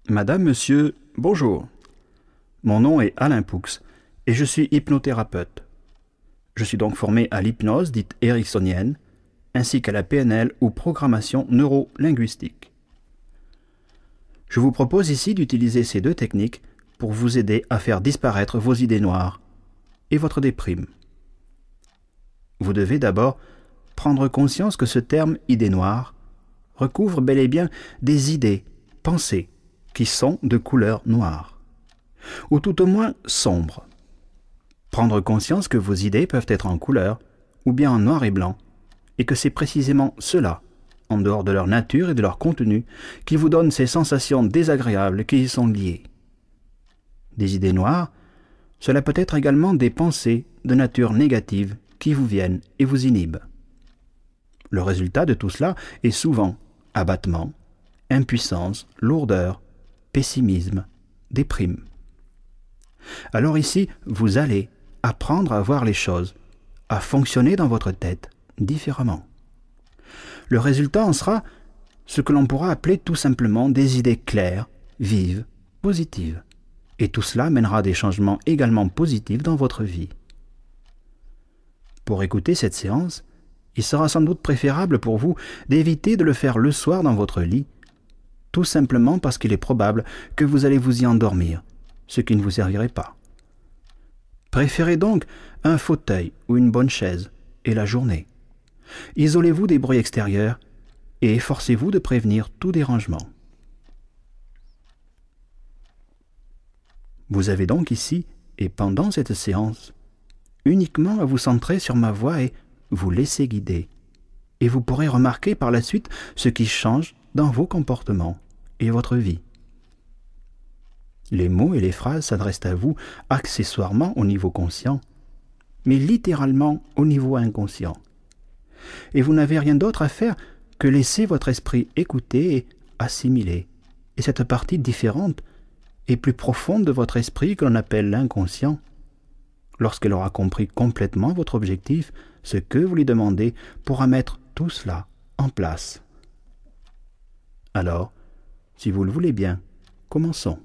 Madame, monsieur, bonjour. Mon nom est Alain Poux et je suis hypnothérapeute. Je suis donc formé à l'hypnose dite ericksonienne, ainsi qu'à la PNL ou programmation neuro-linguistique. Je vous propose ici d'utiliser ces deux techniques pour vous aider à faire disparaître vos idées noires et votre déprime. Vous devez d'abord prendre conscience que ce terme « idée noire » recouvre bel et bien des idées, pensées, qui sont de couleur noire, ou tout au moins sombres. Prendre conscience que vos idées peuvent être en couleur, ou bien en noir et blanc, et que c'est précisément cela, en dehors de leur nature et de leur contenu, qui vous donne ces sensations désagréables qui y sont liées. Des idées noires, cela peut être également des pensées de nature négative qui vous viennent et vous inhibent. Le résultat de tout cela est souvent abattement, impuissance, lourdeur, pessimisme, déprime. Alors ici, vous allez apprendre à voir les choses, à fonctionner dans votre tête différemment. Le résultat en sera ce que l'on pourra appeler tout simplement des idées claires, vives, positives. Et tout cela mènera à des changements également positifs dans votre vie. Pour écouter cette séance, il sera sans doute préférable pour vous d'éviter de le faire le soir dans votre lit, tout simplement parce qu'il est probable que vous allez vous y endormir, ce qui ne vous servirait pas. Préférez donc un fauteuil ou une bonne chaise et la journée. Isolez-vous des bruits extérieurs et efforcez-vous de prévenir tout dérangement. Vous avez donc ici, et pendant cette séance, uniquement à vous centrer sur ma voix et vous laisser guider. Et vous pourrez remarquer par la suite ce qui change dans vos comportements et votre vie. Les mots et les phrases s'adressent à vous accessoirement au niveau conscient, mais littéralement au niveau inconscient. Et vous n'avez rien d'autre à faire que laisser votre esprit écouter et assimiler. Et cette partie différente et plus profonde de votre esprit que l'on appelle l'inconscient, lorsqu'elle aura compris complètement votre objectif, ce que vous lui demandez, pourra mettre tout cela en place. Alors, si vous le voulez bien, commençons.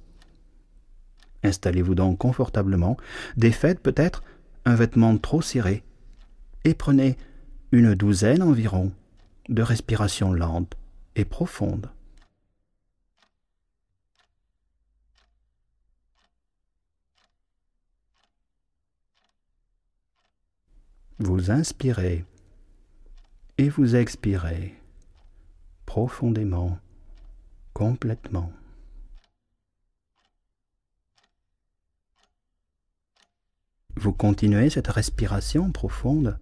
Installez-vous donc confortablement, défaites peut-être un vêtement trop serré, et prenez une douzaine environ de respirations lentes et profondes. Vous inspirez et vous expirez profondément, complètement. Vous continuez cette respiration profonde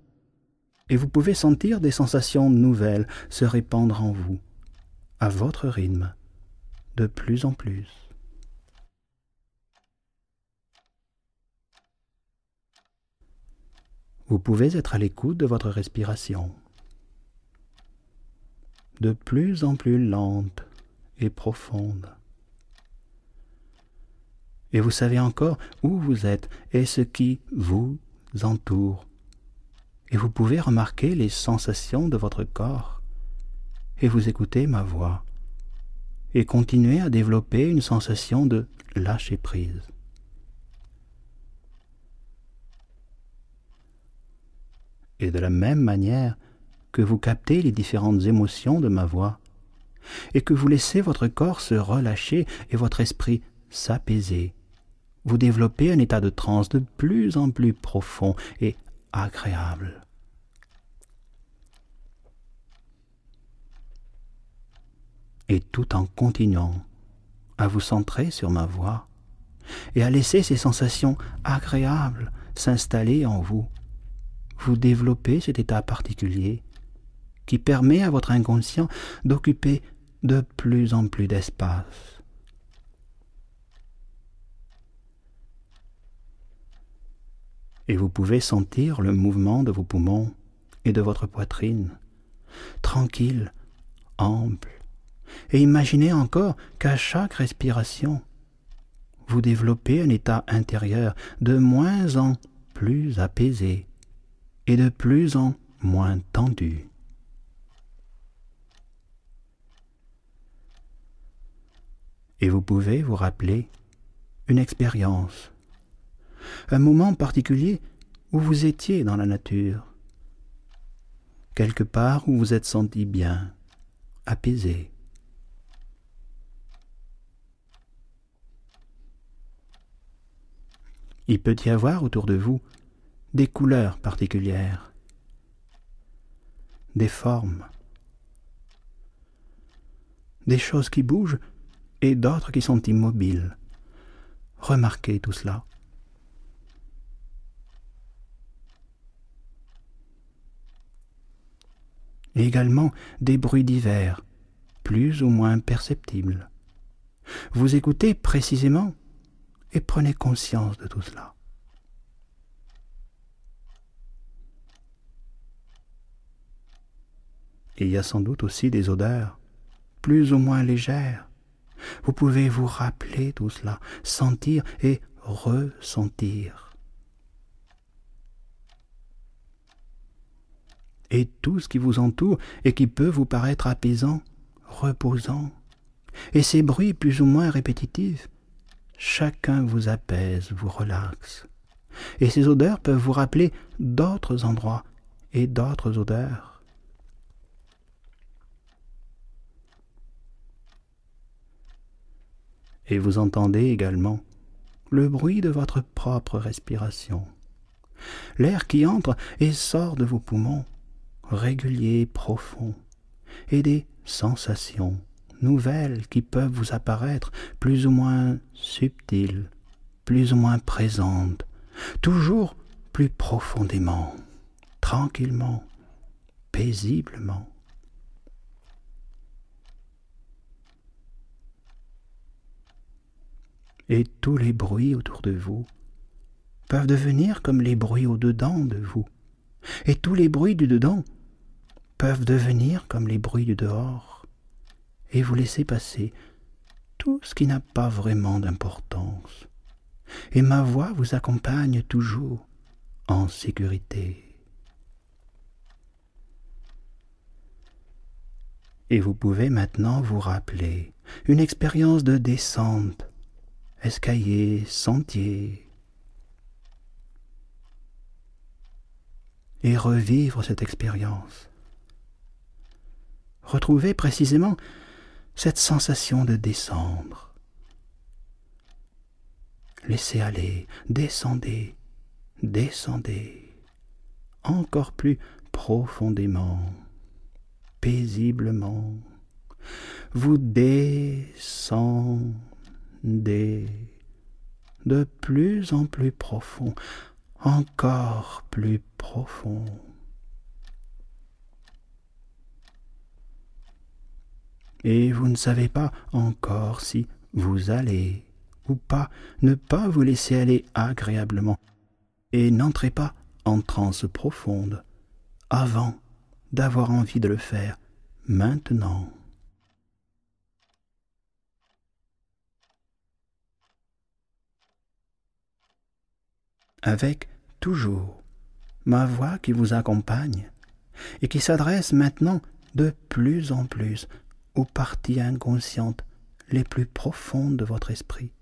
et vous pouvez sentir des sensations nouvelles se répandre en vous, à votre rythme, de plus en plus. Vous pouvez être à l'écoute de votre respiration, de plus en plus lente et profonde. Et vous savez encore où vous êtes et ce qui vous entoure. Et vous pouvez remarquer les sensations de votre corps et vous écoutez ma voix et continuer à développer une sensation de lâcher prise. Et de la même manière que vous captez les différentes émotions de ma voix et que vous laissez votre corps se relâcher et votre esprit s'apaiser, vous développez un état de transe de plus en plus profond et agréable. Et tout en continuant à vous centrer sur ma voix et à laisser ces sensations agréables s'installer en vous, vous développez cet état particulier qui permet à votre inconscient d'occuper de plus en plus d'espace. Et vous pouvez sentir le mouvement de vos poumons et de votre poitrine, tranquille, ample, et imaginez encore qu'à chaque respiration, vous développez un état intérieur de moins en plus apaisé et de plus en moins tendu. Et vous pouvez vous rappeler une expérience, un moment particulier où vous étiez dans la nature, quelque part où vous êtes senti bien, apaisé. Il peut y avoir autour de vous des couleurs particulières, des formes, des choses qui bougent et d'autres qui sont immobiles. Remarquez tout cela. Et également des bruits divers, plus ou moins perceptibles. Vous écoutez précisément et prenez conscience de tout cela. Et il y a sans doute aussi des odeurs, plus ou moins légères. Vous pouvez vous rappeler tout cela, sentir et ressentir. Et tout ce qui vous entoure et qui peut vous paraître apaisant, reposant. Et ces bruits plus ou moins répétitifs, chacun vous apaise, vous relaxe. Et ces odeurs peuvent vous rappeler d'autres endroits et d'autres odeurs. Et vous entendez également le bruit de votre propre respiration. L'air qui entre et sort de vos poumons, régulier, profond, et des sensations nouvelles qui peuvent vous apparaître plus ou moins subtiles, plus ou moins présentes, toujours plus profondément, tranquillement, paisiblement. Et tous les bruits autour de vous peuvent devenir comme les bruits au-dedans de vous. Et tous les bruits du dedans peuvent devenir comme les bruits du dehors. Et vous laissez passer tout ce qui n'a pas vraiment d'importance. Et ma voix vous accompagne toujours en sécurité. Et vous pouvez maintenant vous rappeler une expérience de descente, escalier, sentier, et revivre cette expérience. Retrouvez précisément cette sensation de descendre. Laissez aller, descendez, descendez, encore plus profondément, paisiblement. Vous descendez de plus en plus profond, encore plus profond. Et vous ne savez pas encore si vous allez ou pas ne pas vous laisser aller agréablement et n'entrez pas en transe profonde avant d'avoir envie de le faire maintenant. Avec toujours ma voix qui vous accompagne et qui s'adresse maintenant de plus en plus aux parties inconscientes les plus profondes de votre esprit,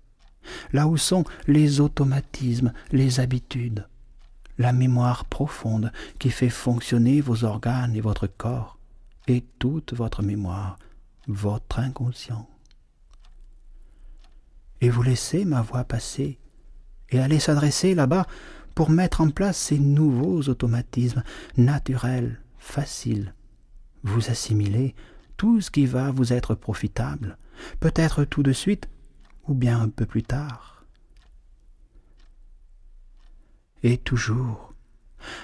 là où sont les automatismes, les habitudes, la mémoire profonde qui fait fonctionner vos organes et votre corps, et toute votre mémoire, votre inconscient. Et vous laissez ma voix passer et aller s'adresser là-bas pour mettre en place ces nouveaux automatismes naturels, faciles. Vous assimilez tout ce qui va vous être profitable, peut-être tout de suite ou bien un peu plus tard. Et toujours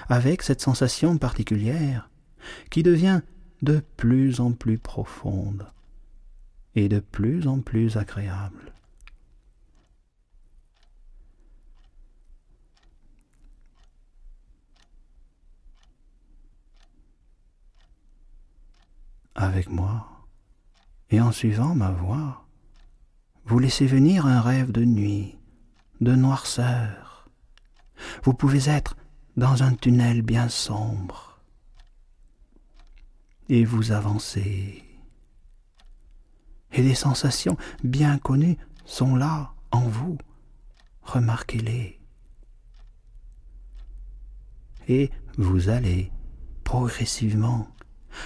avec cette sensation particulière qui devient de plus en plus profonde et de plus en plus agréable. Avec moi, et en suivant ma voix, vous laissez venir un rêve de nuit, de noirceur. Vous pouvez être dans un tunnel bien sombre, et vous avancez, et des sensations bien connues sont là, en vous. Remarquez-les. Et vous allez, progressivement,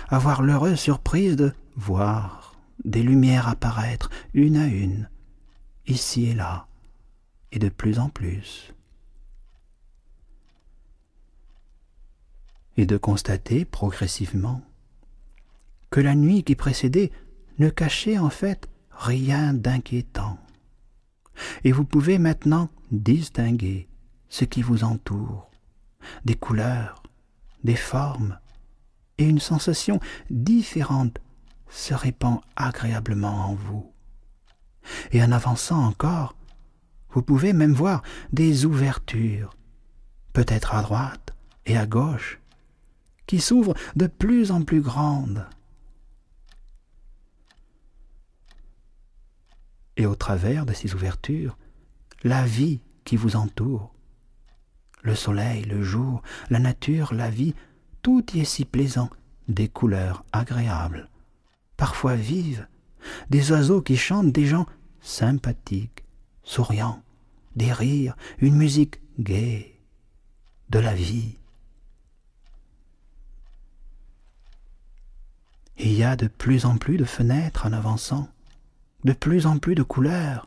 avoir l'heureuse surprise de voir des lumières apparaître une à une, ici et là, et de plus en plus. Et de constater progressivement que la nuit qui précédait ne cachait en fait rien d'inquiétant. Et vous pouvez maintenant distinguer ce qui vous entoure, des couleurs, des formes, et une sensation différente se répand agréablement en vous. Et en avançant encore, vous pouvez même voir des ouvertures, peut-être à droite et à gauche, qui s'ouvrent de plus en plus grandes. Et au travers de ces ouvertures, la vie qui vous entoure, le soleil, le jour, la nature, la vie, tout y est si plaisant, des couleurs agréables, parfois vives, des oiseaux qui chantent, des gens sympathiques, souriants, des rires, une musique gaie, de la vie. Et il y a de plus en plus de fenêtres en avançant, de plus en plus de couleurs,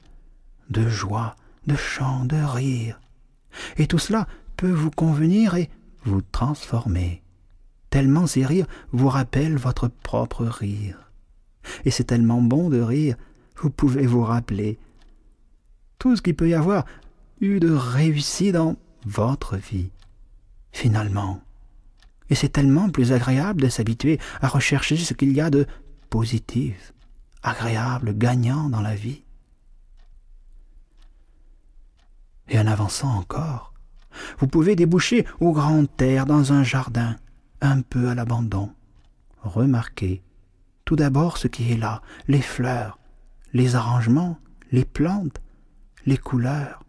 de joie, de chants, de rires. Et tout cela peut vous convenir et vous transformer, tellement ces rires vous rappellent votre propre rire. Et c'est tellement bon de rire, vous pouvez vous rappeler tout ce qu'il peut y avoir eu de réussi dans votre vie, finalement. Et c'est tellement plus agréable de s'habituer à rechercher ce qu'il y a de positif, agréable, gagnant dans la vie. Et en avançant encore, vous pouvez déboucher au grand air dans un jardin, un peu à l'abandon. Remarquez tout d'abord ce qui est là, les fleurs, les arrangements, les plantes, les couleurs,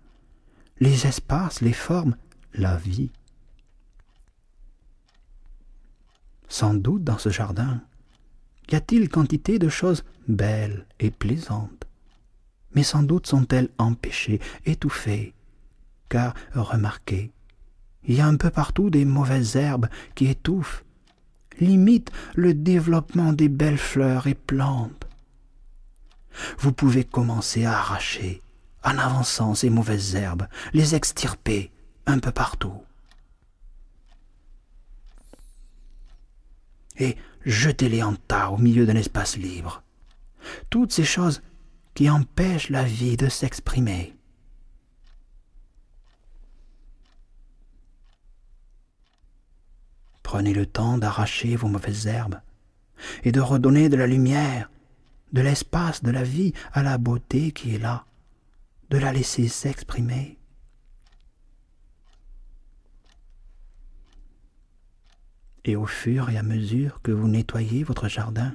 les espaces, les formes, la vie. Sans doute dans ce jardin, y a-t-il quantité de choses belles et plaisantes, mais sans doute sont-elles empêchées, étouffées, car, remarquez, il y a un peu partout des mauvaises herbes qui étouffent, limitent le développement des belles fleurs et plantes. Vous pouvez commencer à arracher, en avançant ces mauvaises herbes, les extirper un peu partout. Et jetez-les en tas au milieu d'un espace libre. Toutes ces choses qui empêchent la vie de s'exprimer. Prenez le temps d'arracher vos mauvaises herbes et de redonner de la lumière, de l'espace, de la vie à la beauté qui est là, de la laisser s'exprimer. Et au fur et à mesure que vous nettoyez votre jardin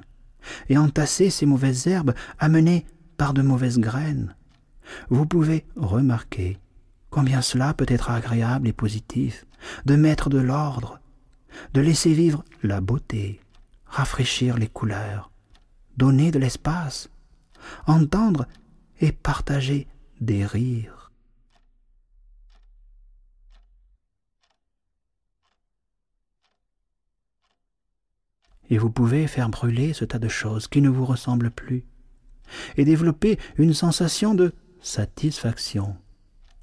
et entassez ces mauvaises herbes amenées par de mauvaises graines, vous pouvez remarquer combien cela peut être agréable et positif de mettre de l'ordre, de laisser vivre la beauté, rafraîchir les couleurs, donner de l'espace, entendre et partager des rires. Et vous pouvez faire brûler ce tas de choses qui ne vous ressemblent plus et développer une sensation de satisfaction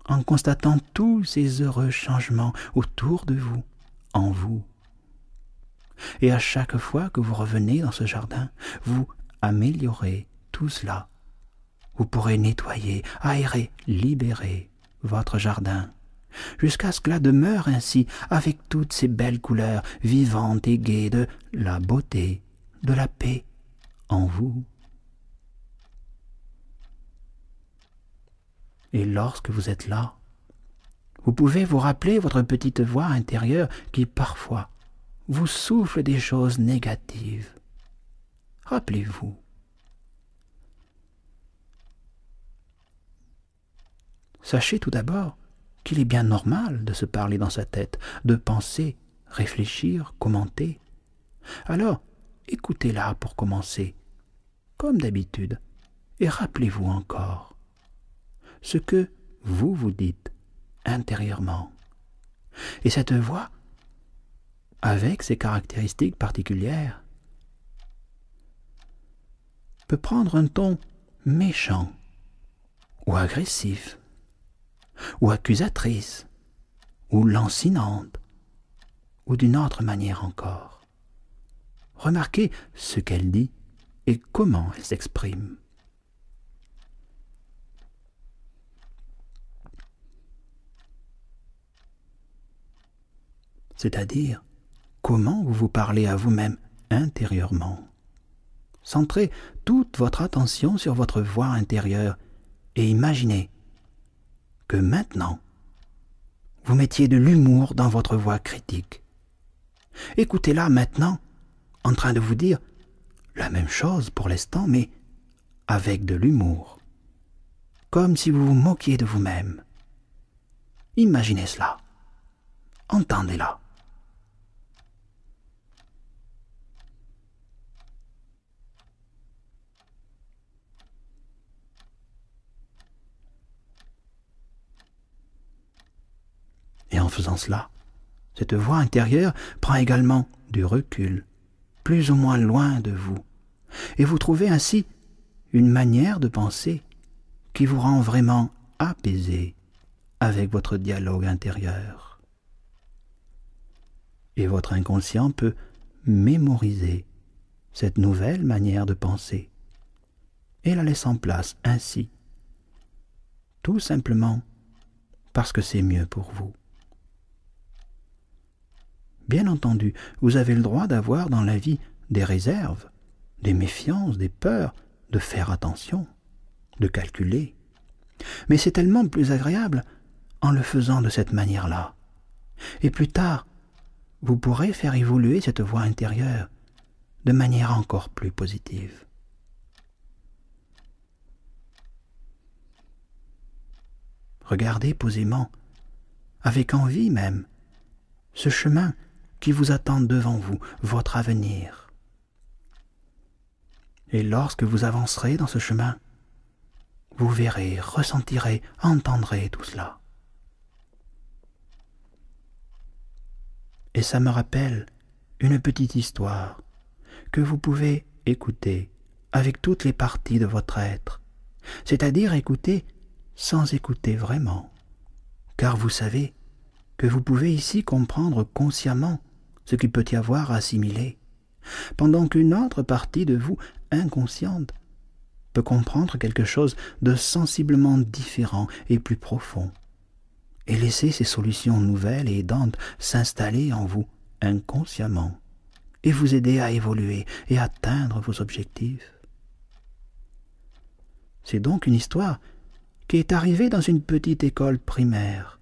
en constatant tous ces heureux changements autour de vous, en vous. Et à chaque fois que vous revenez dans ce jardin, vous améliorez tout cela. Vous pourrez nettoyer, aérer, libérer votre jardin, jusqu'à ce que la demeure ainsi, avec toutes ces belles couleurs vivantes et gaies de la beauté, de la paix en vous. Et lorsque vous êtes là, vous pouvez vous rappeler votre petite voix intérieure qui parfois vous souffle des choses négatives. Rappelez-vous. Sachez tout d'abord qu'il est bien normal de se parler dans sa tête, de penser, réfléchir, commenter. Alors, écoutez-la pour commencer, comme d'habitude, et rappelez-vous encore ce que vous vous dites intérieurement. Et cette voix, avec ses caractéristiques particulières, peut prendre un ton méchant, ou agressif, ou accusatrice, ou lancinante, ou d'une autre manière encore. Remarquez ce qu'elle dit et comment elle s'exprime. C'est-à-dire comment vous vous parlez à vous-même intérieurement. Centrez toute votre attention sur votre voix intérieure et imaginez que maintenant, vous mettiez de l'humour dans votre voix critique. Écoutez-la maintenant, en train de vous dire la même chose pour l'instant, mais avec de l'humour, comme si vous vous moquiez de vous-même. Imaginez cela, entendez-la. Et en faisant cela, cette voix intérieure prend également du recul, plus ou moins loin de vous, et vous trouvez ainsi une manière de penser qui vous rend vraiment apaisé avec votre dialogue intérieur. Et votre inconscient peut mémoriser cette nouvelle manière de penser et la laisse en place ainsi, tout simplement parce que c'est mieux pour vous. Bien entendu, vous avez le droit d'avoir dans la vie des réserves, des méfiances, des peurs, de faire attention, de calculer. Mais c'est tellement plus agréable en le faisant de cette manière-là. Et plus tard, vous pourrez faire évoluer cette voix intérieure de manière encore plus positive. Regardez posément, avec envie même, ce chemin qui vous attend devant vous, votre avenir. Et lorsque vous avancerez dans ce chemin, vous verrez, ressentirez, entendrez tout cela. Et ça me rappelle une petite histoire que vous pouvez écouter avec toutes les parties de votre être, c'est-à-dire écouter sans écouter vraiment, car vous savez que vous pouvez ici comprendre consciemment ce qu'il peut y avoir à assimiler, pendant qu'une autre partie de vous, inconsciente, peut comprendre quelque chose de sensiblement différent et plus profond, et laisser ces solutions nouvelles et aidantes s'installer en vous inconsciemment, et vous aider à évoluer et atteindre vos objectifs. C'est donc une histoire qui est arrivée dans une petite école primaire,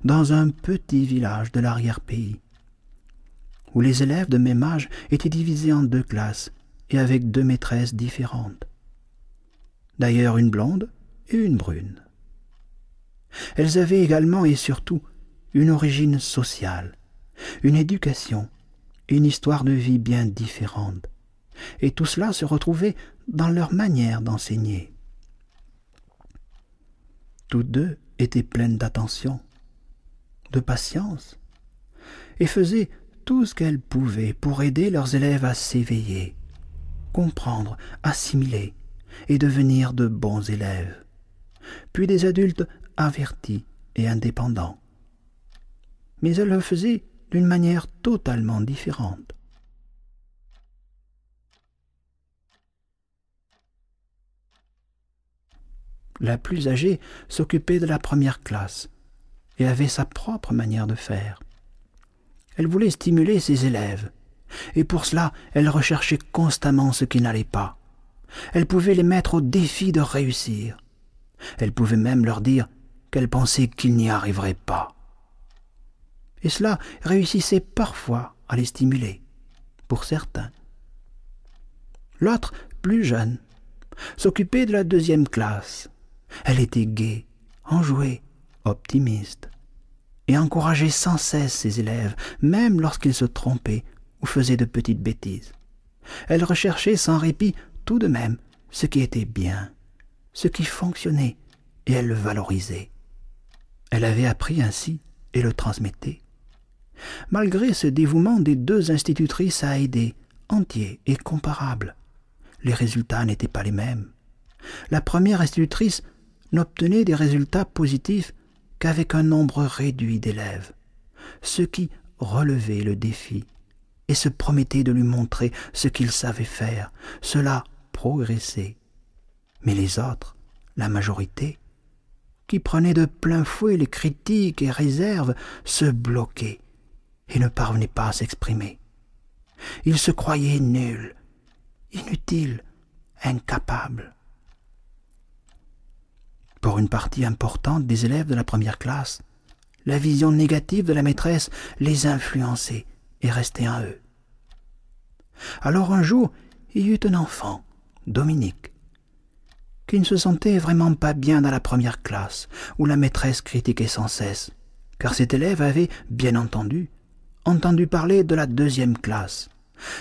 dans un petit village de l'arrière-pays, où les élèves de même âge étaient divisés en 2 classes et avec 2 maîtresses différentes. D'ailleurs une blonde et une brune. Elles avaient également et surtout une origine sociale, une éducation, une histoire de vie bien différente, et tout cela se retrouvait dans leur manière d'enseigner. Toutes 2 étaient pleines d'attention, de patience, et faisaient tout ce qu'elles pouvaient pour aider leurs élèves à s'éveiller, comprendre, assimiler et devenir de bons élèves, puis des adultes avertis et indépendants. Mais elles le faisaient d'une manière totalement différente. La plus âgée s'occupait de la première classe et avait sa propre manière de faire. Elle voulait stimuler ses élèves, et pour cela, elle recherchait constamment ce qui n'allait pas. Elle pouvait les mettre au défi de réussir. Elle pouvait même leur dire qu'elle pensait qu'ils n'y arriveraient pas. Et cela réussissait parfois à les stimuler, pour certains. L'autre, plus jeune, s'occupait de la 2e classe. Elle était gaie, enjouée, optimiste, et encourageait sans cesse ses élèves, même lorsqu'ils se trompaient ou faisaient de petites bêtises. Elle recherchait sans répit tout de même ce qui était bien ce qui fonctionnait, et elle le valorisait. Elle avait appris ainsi et le transmettait. Malgré ce dévouement des deux institutrices à aider, entier et comparable, les résultats n'étaient pas les mêmes. La première institutrice n'obtenait des résultats positifs qu'avec un nombre réduit d'élèves, ce qui relevait le défi et se promettait de lui montrer ce qu'il savait faire. Cela progressait. Mais les autres, la majorité, qui prenaient de plein fouet les critiques et réserves, se bloquaient et ne parvenaient pas à s'exprimer. Ils se croyaient nuls, inutiles, incapables. Pour une partie importante des élèves de la première classe, la vision négative de la maîtresse les influençait et restait en eux. Alors un jour, il y eut un enfant, Dominique, qui ne se sentait vraiment pas bien dans la première classe, où la maîtresse critiquait sans cesse, car cet élève avait, bien entendu parler de la deuxième classe,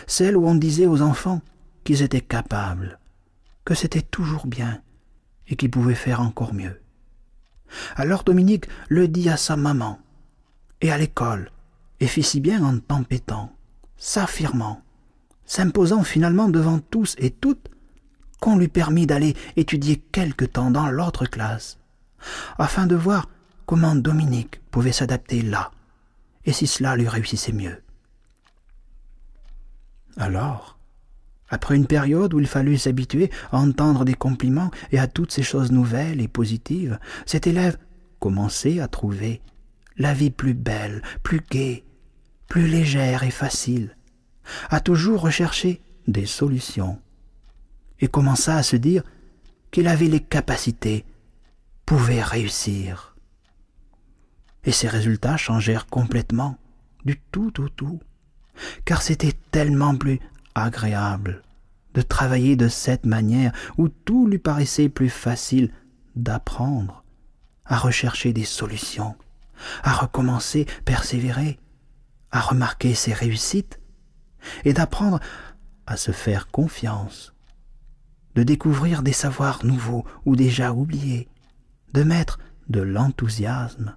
celle où on disait aux enfants qu'ils étaient capables, que c'était toujours bien et qu'ils pouvaient faire encore mieux. Alors Dominique le dit à sa maman et à l'école, et fit si bien en tempêtant, s'affirmant, s'imposant finalement devant tous et toutes, qu'on lui permit d'aller étudier quelque temps dans l'autre classe, afin de voir comment Dominique pouvait s'adapter là, et si cela lui réussissait mieux. Alors, après une période où il fallut s'habituer à entendre des compliments et à toutes ces choses nouvelles et positives, cet élève commençait à trouver la vie plus belle, plus gaie, plus légère et facile, à toujours rechercher des solutions, et commença à se dire qu'il avait les capacités, pouvait réussir. Et ses résultats changèrent complètement, du tout au tout, car c'était tellement plus agréable de travailler de cette manière où tout lui paraissait plus facile d'apprendre, à rechercher des solutions, à recommencer, persévérer, à remarquer ses réussites et d'apprendre à se faire confiance, de découvrir des savoirs nouveaux ou déjà oubliés, de mettre de l'enthousiasme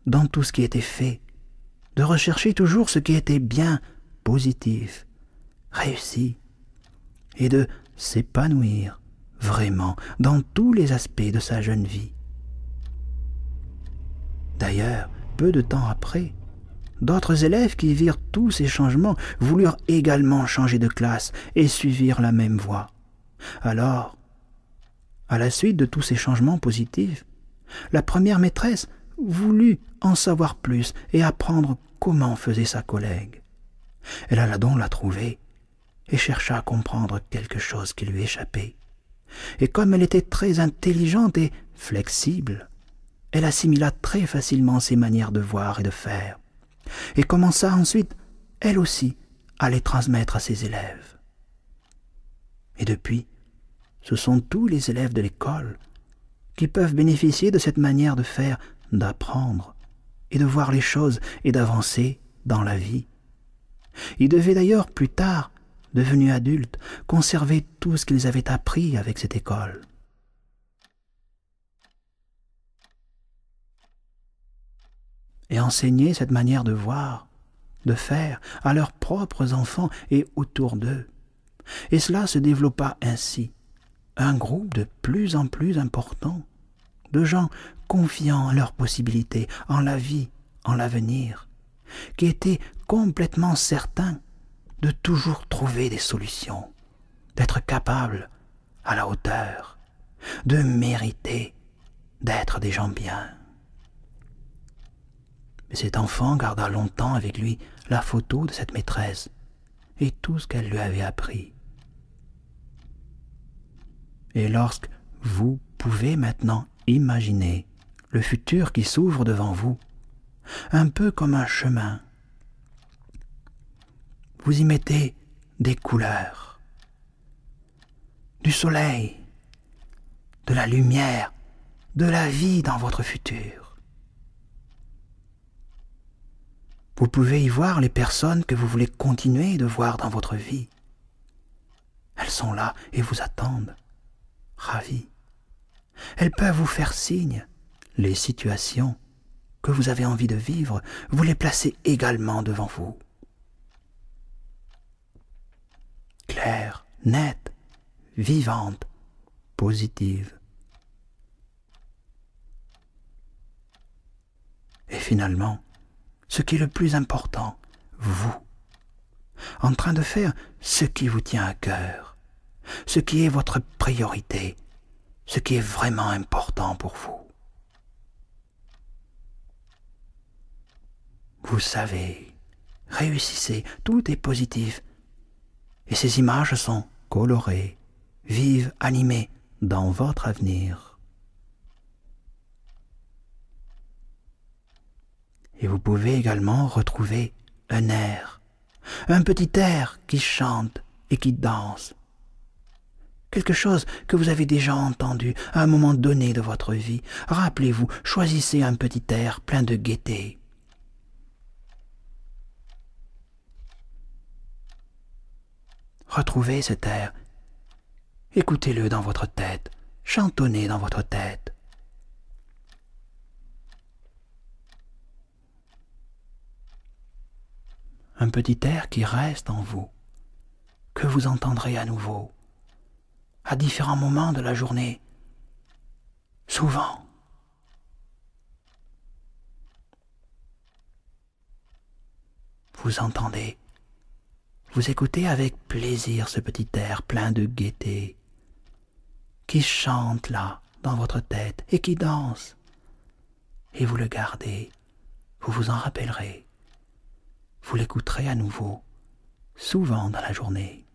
dans tout ce qui était fait, de rechercher toujours ce qui était bien, positif, réussi, et de s'épanouir vraiment dans tous les aspects de sa jeune vie. D'ailleurs, peu de temps après, d'autres élèves qui virent tous ces changements voulurent également changer de classe et suivirent la même voie. Alors, à la suite de tous ces changements positifs, la première maîtresse voulut en savoir plus et apprendre comment faisait sa collègue. Elle alla donc la trouver et chercha à comprendre quelque chose qui lui échappait. Et comme elle était très intelligente et flexible, elle assimila très facilement ses manières de voir et de faire, et commença ensuite, elle aussi, à les transmettre à ses élèves. Et depuis, ce sont tous les élèves de l'école qui peuvent bénéficier de cette manière de faire, d'apprendre, et de voir les choses et d'avancer dans la vie. Ils devaient d'ailleurs plus tard, devenus adultes, conserver tout ce qu'ils avaient appris avec cette école. Et enseigner cette manière de voir, de faire à leurs propres enfants et autour d'eux. Et cela se développa ainsi, un groupe de plus en plus important, de gens confiants en leurs possibilités, en la vie, en l'avenir, qui étaient complètement certains de toujours trouver des solutions, d'être capables à la hauteur, de mériter d'être des gens bien. Mais cet enfant garda longtemps avec lui la photo de cette maîtresse et tout ce qu'elle lui avait appris. Et lorsque vous pouvez maintenant imaginer le futur qui s'ouvre devant vous, un peu comme un chemin, vous y mettez des couleurs, du soleil, de la lumière, de la vie dans votre futur. Vous pouvez y voir les personnes que vous voulez continuer de voir dans votre vie. Elles sont là et vous attendent, ravies. Elles peuvent vous faire signe. Les situations que vous avez envie de vivre, vous les placez également devant vous. Claires, nettes, vivantes, positives. Et finalement, ce qui est le plus important, vous, en train de faire ce qui vous tient à cœur, ce qui est votre priorité, ce qui est vraiment important pour vous. Vous savez, réussissez, tout est positif. Et ces images sont colorées, vives, animées dans votre avenir. Et vous pouvez également retrouver un air, un petit air qui chante et qui danse. Quelque chose que vous avez déjà entendu à un moment donné de votre vie. Rappelez-vous, choisissez un petit air plein de gaieté. Retrouvez cet air. Écoutez-le dans votre tête. Chantonnez dans votre tête. Un petit air qui reste en vous, que vous entendrez à nouveau, à différents moments de la journée, souvent. Vous entendez, vous écoutez avec plaisir ce petit air plein de gaieté, qui chante là, dans votre tête, et qui danse. Et vous le gardez, vous vous en rappellerez. Vous l'écouterez à nouveau, souvent dans la journée.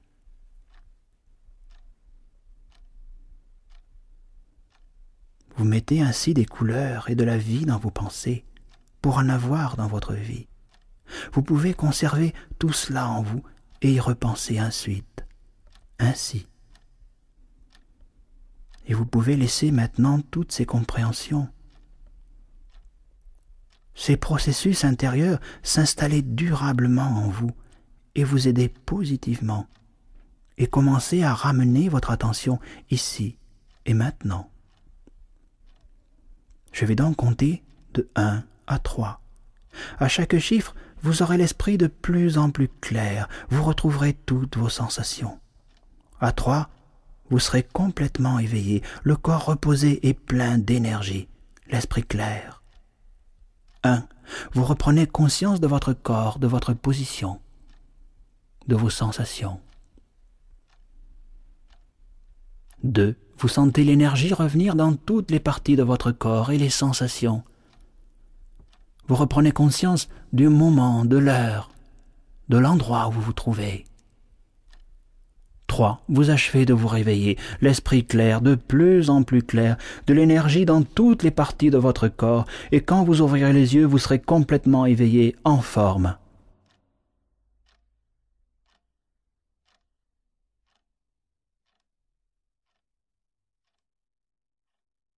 Vous mettez ainsi des couleurs et de la vie dans vos pensées pour en avoir dans votre vie. Vous pouvez conserver tout cela en vous et y repenser ensuite, ainsi. Et vous pouvez laisser maintenant toutes ces compréhensions, ces processus intérieurs s'installer durablement en vous et vous aider positivement et commencer à ramener votre attention ici et maintenant. Je vais donc compter de 1 à 3. À chaque chiffre, vous aurez l'esprit de plus en plus clair, vous retrouverez toutes vos sensations. À 3, vous serez complètement éveillé, le corps reposé et plein d'énergie, l'esprit clair. 1. Vous reprenez conscience de votre corps, de votre position, de vos sensations. 2. Vous sentez l'énergie revenir dans toutes les parties de votre corps et les sensations. Vous reprenez conscience du moment, de l'heure, de l'endroit où vous vous trouvez. 3. Vous achevez de vous réveiller, l'esprit clair, de plus en plus clair, de l'énergie dans toutes les parties de votre corps, et quand vous ouvrirez les yeux, vous serez complètement éveillé, en forme.